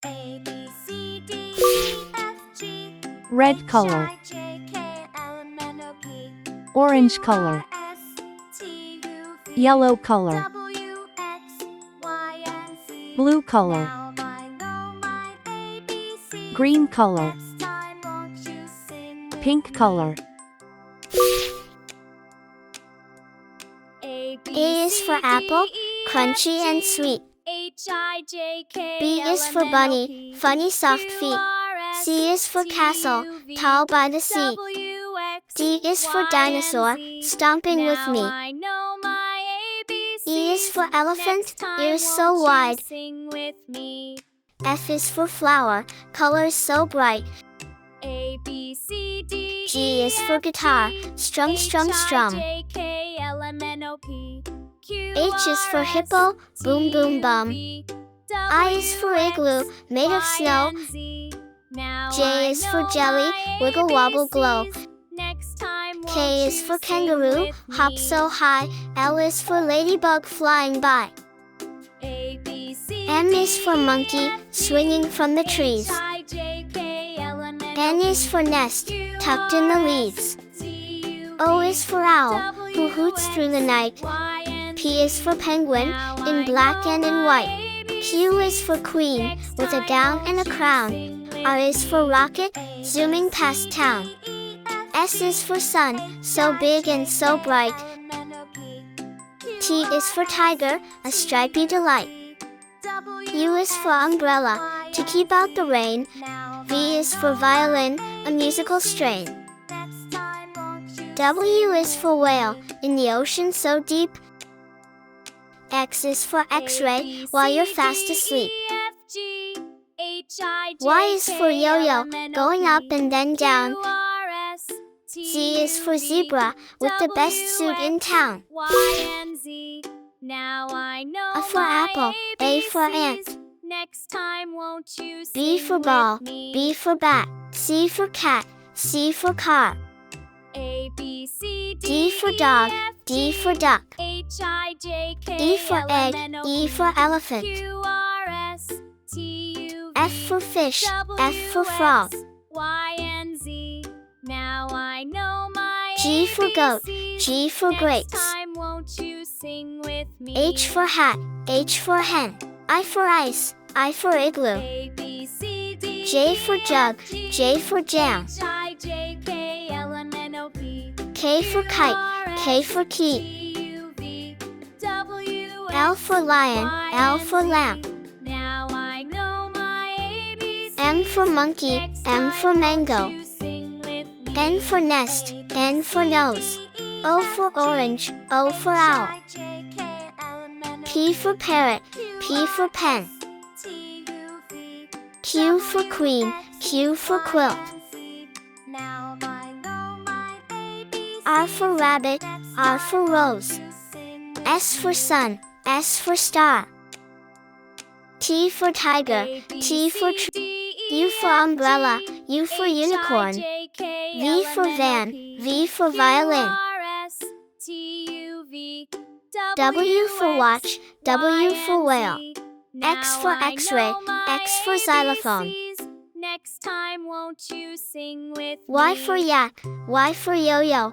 A, B, C, D, E, F, G, Red color. H, I, J, K, L, M, N, O, P, Orange Q, color. R, S, T, U, V, Yellow color. W, X, Y, and Z. Blue color. Now I know my ABCs. Green color. Next time won't you sing with Pink me? color. A, B, A is for C, D, apple, E, crunchy F, and G, sweet. H, I, J, K, B L, is M, for N, O, bunny, P, funny soft Q, feet. R, S, C is for T, castle, U, V, tall by the sea. W, X, D is for Y, dinosaur, and Z. stomping with Now me. I know my ABCs. E is for elephant, Next time ears so won't you wide. sing with me? F is for flower, colors so bright. A, B, C, D, G E, is for F, guitar, G, strum, strum, H, I, strum. J, K, L, M, N, O, P, Q, H is for R, hippo, S, boom, T, boom, U, bum. V, I is for W, igloo, X, made of Y, snow. and Z. Now J I is for know jelly, my wiggle, wobble, glow. ABCs. Next time K won't is you for sing kangaroo, with hop me? so high. L is for ladybug flying by. A, B, C, M D, is for E, monkey, F, G, swinging from the trees. H, I, J, K, L, M, N, O, N is for nest, Q, tucked in the R, S, leaves. T, U, O V, is for owl, who W, hoots through the X, night. Y, and P is for penguin, Now in I black know and in my white. Q is for queen, Next with a time down and a won't you crown. sing with R is for me? rocket, A, B, zooming C, past D, town. E, F, S is for sun, H, so I, big J, and so K, bright. L, M, N, O, P, Q, T is for R, S, tiger, a T, stripy U, delight. V, W, U is for X, umbrella, Y, to and keep out the Z. rain. Now V I is for know violin, my a musical ABCs. strain. Next time won't you W sing is for with whale, me? in the ocean so deep. X is for A, X-ray, B, while you're C, fast D, asleep. E, F, G, H, I, J, Y is for K, yo-yo, L, M, N, O, going up P, and then down. Q, R, S, T, Z is U, for V, zebra, with the best W, suit in X, town. Y, and Z. Now I know A for my apple, A for ABCs. ant. Next time won't you B sing for with ball, me? B for bat. C for cat, C for car. A, B, C, D, D for E, dog, F, D G, for duck. H, I, J, K, E for L, egg, M, N, O, E P, for elephant. Q, R, S, T, U, V, F for fish, W, F for frog. X, Y, and Z. Now I know my G for goat, ABCs. G for Next grapes. time won't you sing with me? H for hat, H for hen. I for ice, I for igloo. A, B, C, D, J for jug, F, G, J for jam. H, I, J, K, L, M, N, O, P, K for Q, kite, R, K S, for key. T, U, V, W, L X, for lion, Y, L and for Z. lamb. Now I know my ABCs. M for monkey, Next M time for won't mango. you sing with me? N for nest, A, B, N for C, nose. D, E, O F, for G, orange, O for owl. H, I, J, K, L, M, N, O, P for parrot, Q, P for R, pen. S, T, U, V, Q for W, queen, X, Q for Y, quilt. and Z. Now I know my ABCs. R for rabbit, Next R for time rose. won't you sing with S for me? sun, S for star. T for tiger, A, B, T for C, tree. D, E, U for F, umbrella, G, U for H, I, unicorn. J, K, V L, for M, N, O, van, P, V for Q, violin. R, S, T, U, V, W for watch, X, W Y, for and whale. Z. X Now for I X-ray, know my X for xylophone. ABCs. Next time won't you sing with Y me? for yak, Y for yo-yo.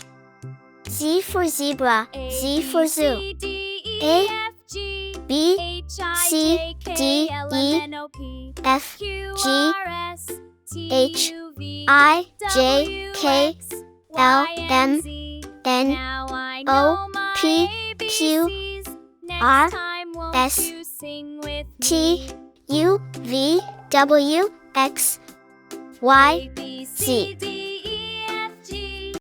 Z for zebra, A, Z B, for zoo. C, D, E, A, F, G, B, H, I, C, J, K, D, L, E, M, N, O, P, F, Q, G, R, S, T, H, U, V, I, J, W, K, X, L, Y, and M, Z. N, Now I O, know my P, Q, ABCs. Next R, time won't S, you sing with T, me? U, V, W, X, Y, A, B, Z. C, D,